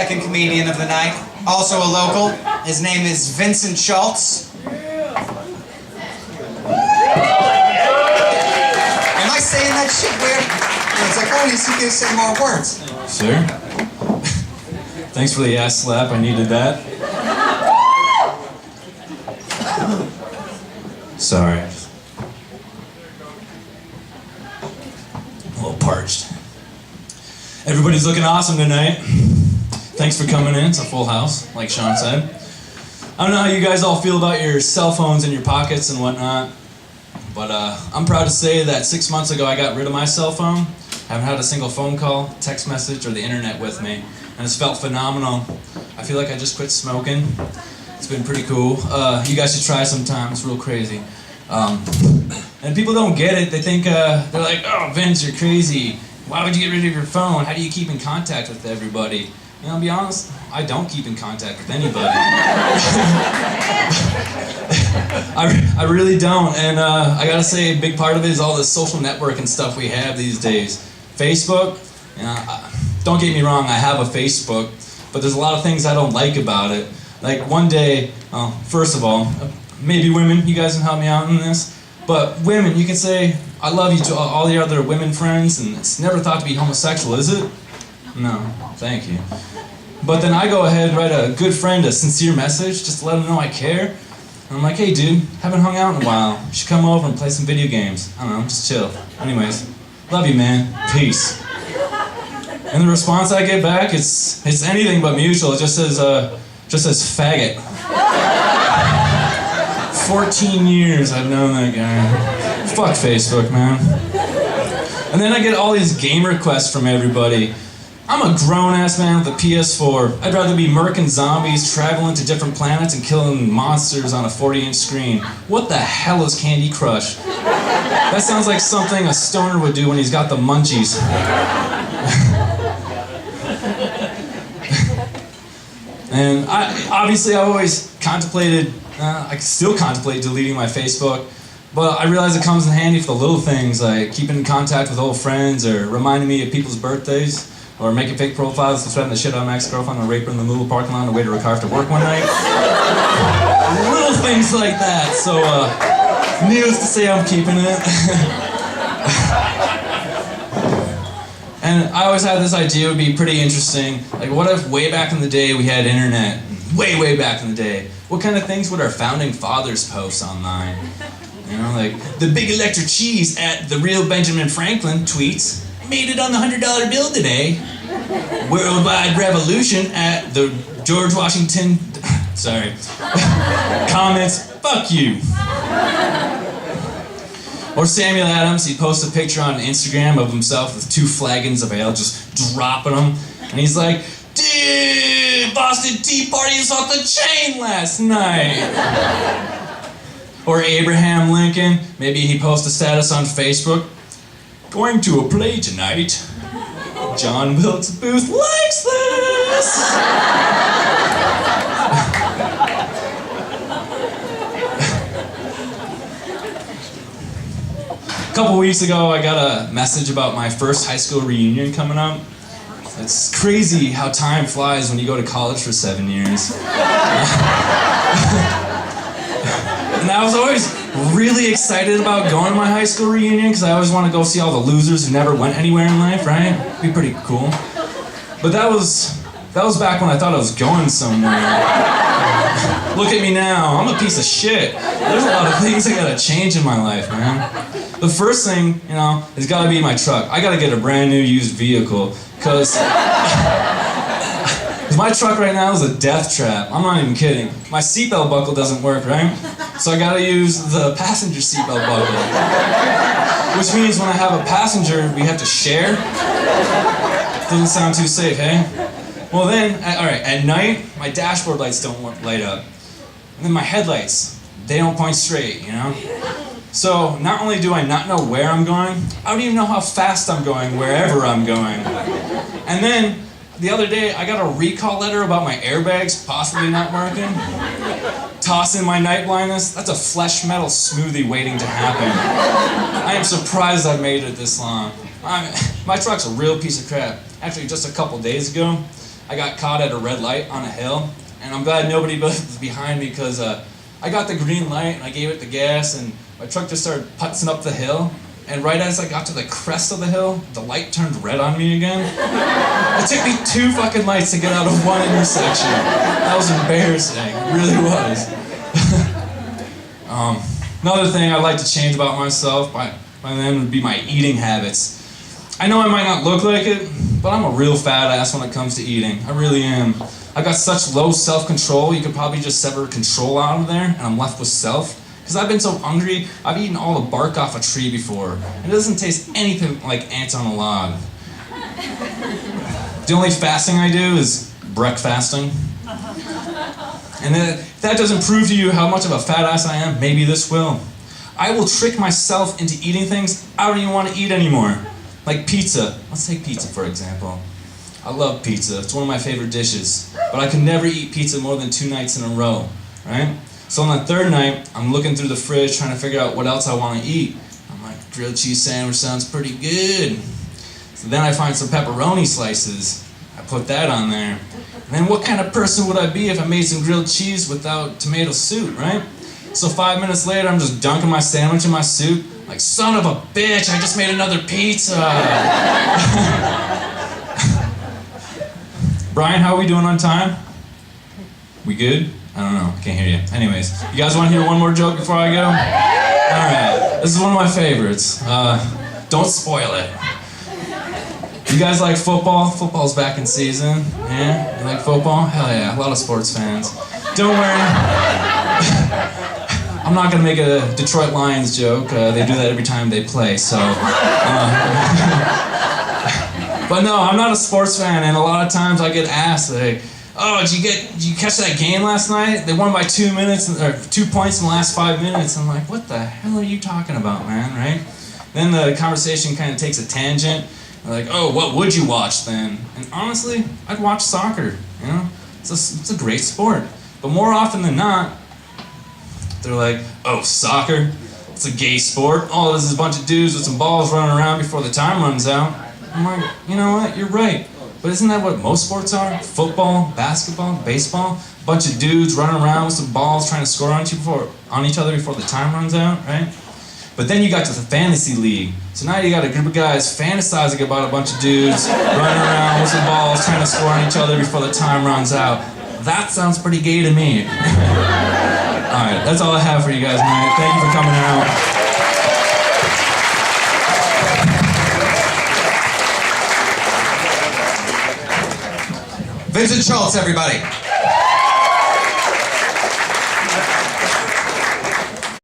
second comedian of the night, also a local. His name is Vincent Schultz. Am I saying that shit weird? It's like, oh, you can say more words. Sure. Thanks for the ass slap, I needed that. Sorry. A little parched. Everybody's looking awesome tonight. Thanks for coming in. It's a full house, like Sean said. I don't know how you guys all feel about your cell phones in your pockets and whatnot, but I'm proud to say that 6 months ago I got rid of my cell phone. I haven't had a single phone call, text message, or the internet with me, and it's felt phenomenal. I feel like I just quit smoking. It's been pretty cool. You guys should try sometime. It's real crazy. And people don't get it. They think, they're like, oh, Vince, you're crazy. Why would you get rid of your phone? How do you keep in contact with everybody? You know, I'll be honest, I don't keep in contact with anybody. I really don't, and I gotta say a big part of it is all the social networking stuff we have these days. Facebook, you know, don't get me wrong, I have a Facebook, but there's a lot of things I don't like about it. Like one day, first of all, maybe women, you guys can help me out in this, but women, you can say, I love you to all your other women friends, and it's never thought to be homosexual, is it? No, thank you. But then I go ahead and write a good friend a sincere message, just to let them know I care. And I'm like, hey dude, haven't hung out in a while. You should come over and play some video games. I don't know, just chill. Anyways, love you man, peace. And the response I get back, it's anything but mutual. It just says faggot. 14 years I've known that guy. Fuck Facebook, man. And then I get all these game requests from everybody. I'm a grown-ass man with a PS4. I'd rather be murking zombies, traveling to different planets, and killing monsters on a 40-inch screen. What the hell is Candy Crush? That sounds like something a stoner would do when he's got the munchies. And I've always contemplated, I still contemplate deleting my Facebook, but I realize it comes in handy for the little things, like keeping in contact with old friends, or reminding me of people's birthdays, or making fake profiles to threaten the shit out of my ex-girlfriend or rape her in the Louisville parking lot on the way to her car after work one night. Little things like that, so needless to say I'm keeping it. And I always had this idea it would be pretty interesting, like what if way back in the day we had internet, way back in the day, what kind of things would our founding fathers post online? You know, like, the big electric cheese at the real Benjamin Franklin tweets, made it on the $100 bill today. Worldwide revolution at the George Washington, sorry, comments, fuck you. Or Samuel Adams, he posts a picture on Instagram of himself with 2 flagons of ale, just dropping them. And he's like, dude, Boston Tea Party was off the chain last night. Or Abraham Lincoln, maybe he posts a status on Facebook, going to a play tonight. John Wilkes Booth likes this! A couple weeks ago, I got a message about my first high school reunion coming up. It's crazy how time flies when you go to college for 7 years. And I was always really excited about going to my high school reunion because I always want to go see all the losers who never went anywhere in life, right? It'd be pretty cool. But that was back when I thought I was going somewhere. Look at me now, I'm a piece of shit. There's a lot of things I gotta change in my life, man. The first thing, you know, has gotta be my truck. I gotta get a brand new used vehicle, because my truck right now is a death trap. I'm not even kidding. My seatbelt buckle doesn't work, right? So I gotta use the passenger seatbelt buckle. Which means when I have a passenger, we have to share. Doesn't sound too safe, hey? Well then, at night, my dashboard lights don't light up. And then my headlights, they don't point straight, you know? So not only do I not know where I'm going, I don't even know how fast I'm going wherever I'm going. And then, the other day, I got a recall letter about my airbags possibly not working. Toss in my night blindness, that's a flesh metal smoothie waiting to happen. I am surprised I've made it this long. My truck's a real piece of crap. Actually, just a couple days ago, I got caught at a red light on a hill, and I'm glad nobody was behind me because I got the green light and I gave it the gas, and my truck just started putzing up the hill. And right as I got to the crest of the hill, the light turned red on me again. It took me 2 fucking lights to get out of one intersection. That was embarrassing, it really was. Another thing I'd like to change about myself by then would be my eating habits. I know I might not look like it, but I'm a real fat ass when it comes to eating. I really am. I got such low self-control, you could probably just sever control out of there, and I'm left with self. Because I've been so hungry, I've eaten all the bark off a tree before, and it doesn't taste anything like ants on a log. The only fasting I do is breakfasting. And if that doesn't prove to you how much of a fat ass I am, maybe this will. I will trick myself into eating things I don't even want to eat anymore. Like pizza. Let's take pizza for example. I love pizza, it's one of my favorite dishes. But I can never eat pizza more than 2 nights in a row, right? So on the 3rd night, I'm looking through the fridge trying to figure out what else I want to eat. I'm like, grilled cheese sandwich sounds pretty good. So then I find some pepperoni slices. I put that on there. And then what kind of person would I be if I made some grilled cheese without tomato soup, right? So 5 minutes later, I'm just dunking my sandwich in my soup. Like, son of a bitch, I just made another pizza. Brian, how are we doing on time? We good? I don't know, I can't hear you. Anyways, you guys want to hear one more joke before I go? Alright, this is one of my favorites. Don't spoil it. You guys like football? Football's back in season. Yeah? You like football? Hell yeah, a lot of sports fans. Don't worry. I'm not gonna make a Detroit Lions joke. They do that every time they play, so... But no, I'm not a sports fan, and a lot of times I get asked, like, oh, did you catch that game last night? They won by 2 minutes, or 2 points in the last 5 minutes. I'm like, what the hell are you talking about, man, right? Then the conversation kind of takes a tangent. They're like, oh, what would you watch then? And honestly, I'd watch soccer, you know? It's a great sport. But more often than not, they're like, oh, soccer? It's a gay sport. All it is a bunch of dudes with some balls running around before the time runs out. I'm like, you know what, you're right. But isn't that what most sports are? Football, basketball, baseball? A bunch of dudes running around with some balls trying to score on each other before the time runs out, right? But then you got to the fantasy league. So now you got a group of guys fantasizing about a bunch of dudes running around with some balls trying to score on each other before the time runs out. That sounds pretty gay to me. Alright, that's all I have for you guys tonight. Thank you for coming out. Vincent Schultz, everybody.